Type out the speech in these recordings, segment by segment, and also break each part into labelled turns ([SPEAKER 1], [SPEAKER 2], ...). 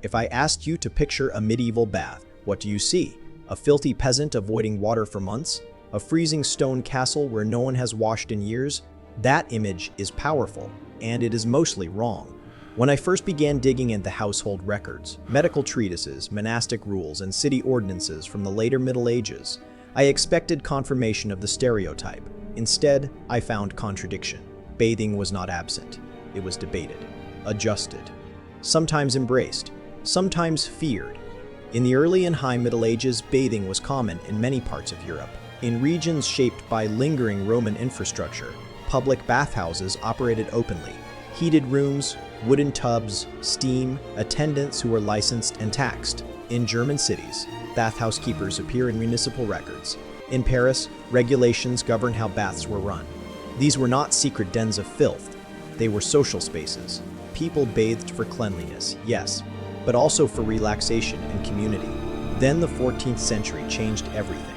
[SPEAKER 1] if I asked you to picture a medieval bath, what do you see? A filthy peasant avoiding water for months? A freezing stone castle where no one has washed in years? That image is powerful, and it is mostly wrong. When I first began digging into household records, medical treatises, monastic rules, and city ordinances from the later Middle Ages, I expected confirmation of the stereotype. Instead, I found contradiction. Bathing was not absent. It was debated, adjusted, sometimes embraced, sometimes feared. In the early and high Middle Ages, bathing was common in many parts of Europe. In regions shaped by lingering Roman infrastructure, public bathhouses operated openly. Heated rooms, wooden tubs, steam, attendants who were licensed and taxed. In German cities, bathhouse keepers appear in municipal records. In Paris, regulations governed how baths were run. These were not secret dens of filth. They were social spaces. People bathed for cleanliness, yes, but also for relaxation and community. Then the 14th century changed everything.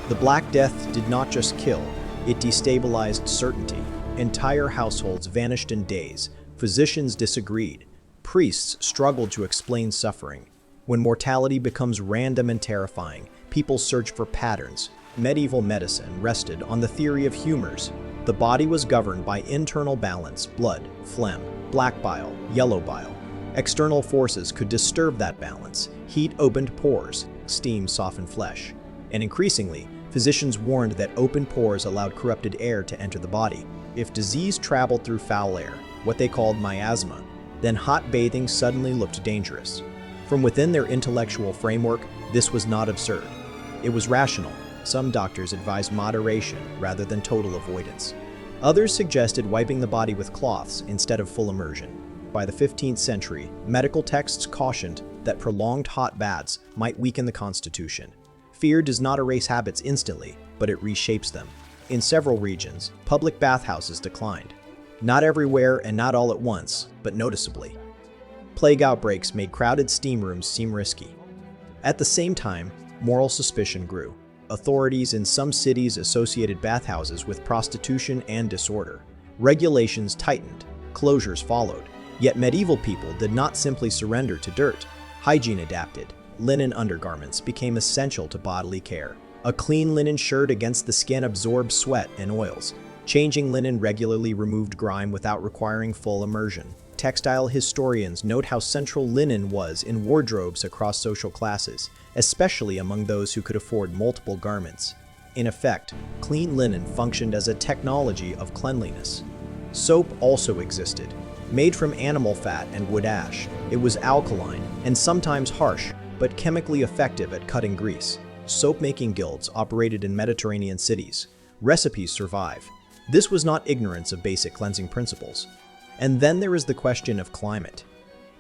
[SPEAKER 1] The Black Death did not just kill, it destabilized certainty. Entire households vanished in days. Physicians disagreed. Priests struggled to explain suffering. When mortality becomes random and terrifying, people search for patterns. Medieval medicine rested on the theory of humors. The body was governed by internal balance: blood, phlegm, black bile, yellow bile. External forces could disturb that balance. Heat opened pores, steam softened flesh. And increasingly, physicians warned that open pores allowed corrupted air to enter the body. If disease traveled through foul air, what they called miasma, then hot bathing suddenly looked dangerous. From within their intellectual framework, this was not absurd. It was rational. Some doctors advised moderation rather than total avoidance. Others suggested wiping the body with cloths instead of full immersion. By the 15th century, medical texts cautioned that prolonged hot baths might weaken the constitution. Fear does not erase habits instantly, but it reshapes them. In several regions, public bathhouses declined. Not everywhere and not all at once, but noticeably. Plague outbreaks made crowded steam rooms seem risky. At the same time, moral suspicion grew. Authorities in some cities associated bathhouses with prostitution and disorder. Regulations tightened, closures followed. Yet medieval people did not simply surrender to dirt. Hygiene adapted. Linen undergarments became essential to bodily care. A clean linen shirt against the skin absorbed sweat and oils. Changing linen regularly removed grime without requiring full immersion. Textile historians note how central linen was in wardrobes across social classes, especially among those who could afford multiple garments. In effect, clean linen functioned as a technology of cleanliness. Soap also existed. Made from animal fat and wood ash, it was alkaline and sometimes harsh, but chemically effective at cutting grease. Soap-making guilds operated in Mediterranean cities. Recipes survive. This was not ignorance of basic cleansing principles. And then there is the question of climate.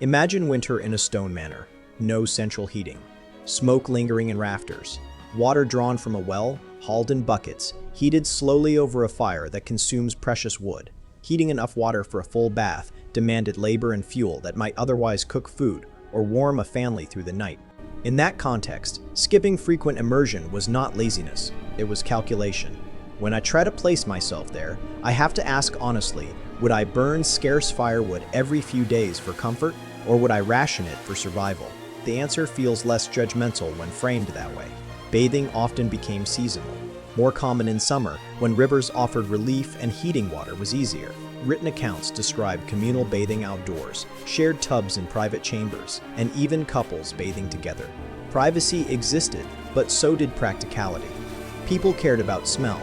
[SPEAKER 1] Imagine winter in a stone manor. No central heating. Smoke lingering in rafters. Water drawn from a well, hauled in buckets, heated slowly over a fire that consumes precious wood. Heating enough water for a full bath demanded labor and fuel that might otherwise cook food or warm a family through the night. In that context, skipping frequent immersion was not laziness, it was calculation. When I try to place myself there, I have to ask honestly, would I burn scarce firewood every few days for comfort, or would I ration it for survival? The answer feels less judgmental when framed that way. Bathing often became seasonal, more common in summer when rivers offered relief and heating water was easier. Written accounts describe communal bathing outdoors, shared tubs in private chambers, and even couples bathing together. Privacy existed, but so did practicality. People cared about smell.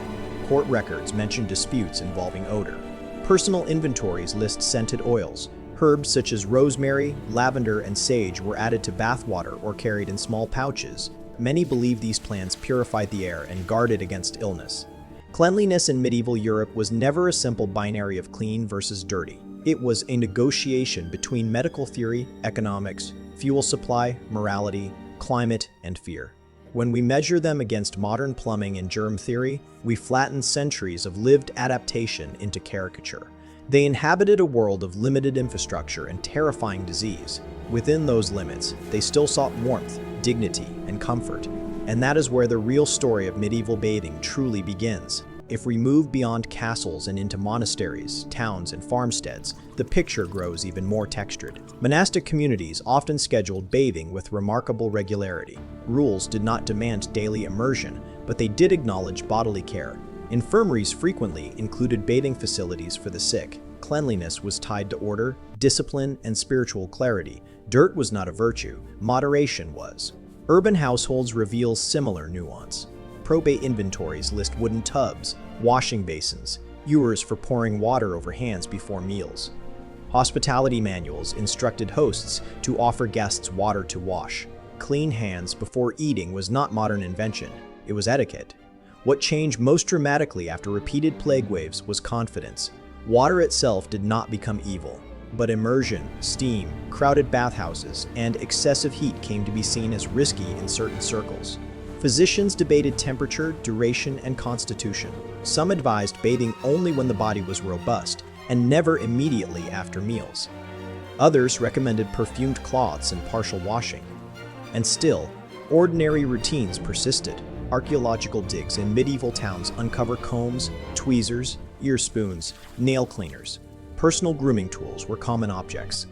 [SPEAKER 1] Court records mention disputes involving odor. Personal inventories list scented oils. Herbs such as rosemary, lavender, and sage were added to bathwater or carried in small pouches. Many believe these plants purified the air and guarded against illness. Cleanliness in medieval Europe was never a simple binary of clean versus dirty. It was a negotiation between medical theory, economics, fuel supply, morality, climate, and fear. When we measure them against modern plumbing and germ theory, we flatten centuries of lived adaptation into caricature. They inhabited a world of limited infrastructure and terrifying disease. Within those limits, they still sought warmth, dignity, and comfort. And that is where the real story of medieval bathing truly begins. If we move beyond castles and into monasteries, towns, and farmsteads, the picture grows even more textured. Monastic communities often scheduled bathing with remarkable regularity. Rules did not demand daily immersion, but they did acknowledge bodily care. Infirmaries frequently included bathing facilities for the sick. Cleanliness was tied to order, discipline, and spiritual clarity. Dirt was not a virtue, moderation was. Urban households reveal similar nuance. Probate inventories list wooden tubs, washing basins, ewers for pouring water over hands before meals. Hospitality manuals instructed hosts to offer guests water to wash. Clean hands before eating was not modern invention, it was etiquette. What changed most dramatically after repeated plague waves was confidence. Water itself did not become evil, but immersion, steam, crowded bathhouses, and excessive heat came to be seen as risky in certain circles. Physicians debated temperature, duration, and constitution. Some advised bathing only when the body was robust, and never immediately after meals. Others recommended perfumed cloths and partial washing. And still, ordinary routines persisted. Archaeological digs in medieval towns uncover combs, tweezers, ear spoons, nail cleaners. Personal grooming tools were common objects.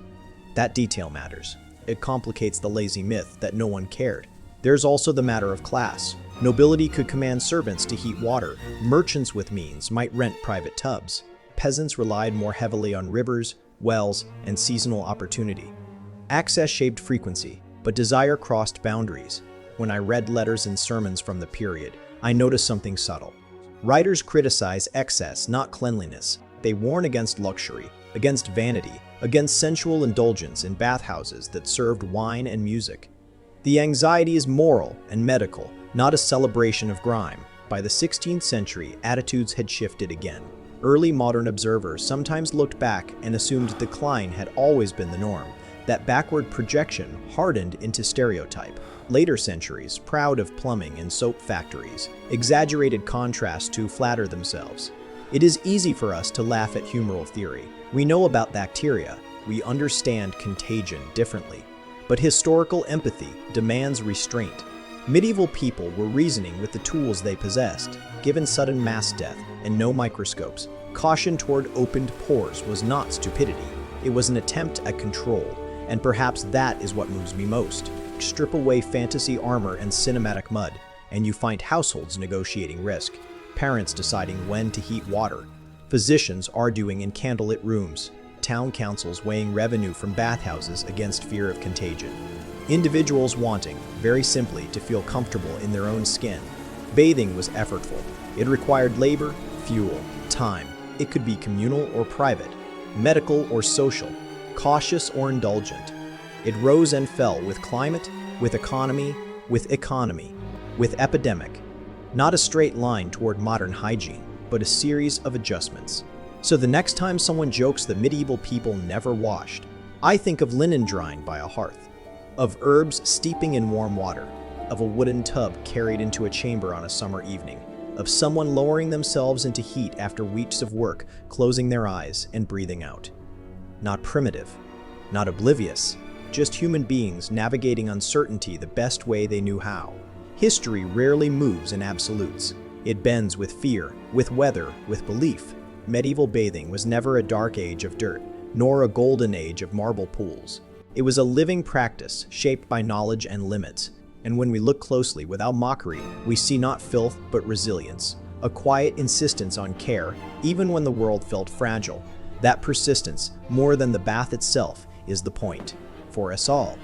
[SPEAKER 1] That detail matters. It complicates the lazy myth that no one cared. There's also the matter of class. Nobility could command servants to heat water. Merchants with means might rent private tubs. Peasants relied more heavily on rivers, wells, and seasonal opportunity. Access shaped frequency, but desire crossed boundaries. When I read letters and sermons from the period, I noticed something subtle. Writers criticize excess, not cleanliness. They warn against luxury, against vanity, against sensual indulgence in bathhouses that served wine and music. The anxiety is moral and medical, not a celebration of grime. By the 16th century, attitudes had shifted again. Early modern observers sometimes looked back and assumed decline had always been the norm. That backward projection hardened into stereotype. Later centuries, proud of plumbing and soap factories, exaggerated contrast to flatter themselves. It is easy for us to laugh at humoral theory. We know about bacteria. We understand contagion differently. But historical empathy demands restraint. Medieval people were reasoning with the tools they possessed. Given sudden mass death and no microscopes, caution toward opened pores was not stupidity. It was an attempt at control, and perhaps that is what moves me most. Strip away fantasy armor and cinematic mud, and you find households negotiating risk, parents deciding when to heat water, physicians arguing in candlelit rooms, town councils weighing revenue from bathhouses against fear of contagion. Individuals wanting, very simply, to feel comfortable in their own skin. Bathing was effortful. It required labor, fuel, time. It could be communal or private, medical or social, cautious or indulgent. It rose and fell with climate, with economy, with epidemic. Not a straight line toward modern hygiene, but a series of adjustments. So the next time someone jokes that medieval people never washed, I think of linen drying by a hearth, of herbs steeping in warm water, of a wooden tub carried into a chamber on a summer evening, of someone lowering themselves into heat after weeks of work, closing their eyes and breathing out. Not primitive, not oblivious, just human beings navigating uncertainty the best way they knew how. History rarely moves in absolutes. It bends with fear, with weather, with belief. Medieval bathing was never a dark age of dirt, nor a golden age of marble pools. It was a living practice shaped by knowledge and limits. And when we look closely without mockery, we see not filth but resilience, a quiet insistence on care, even when the world felt fragile. That persistence, more than the bath itself, is the point. For us all,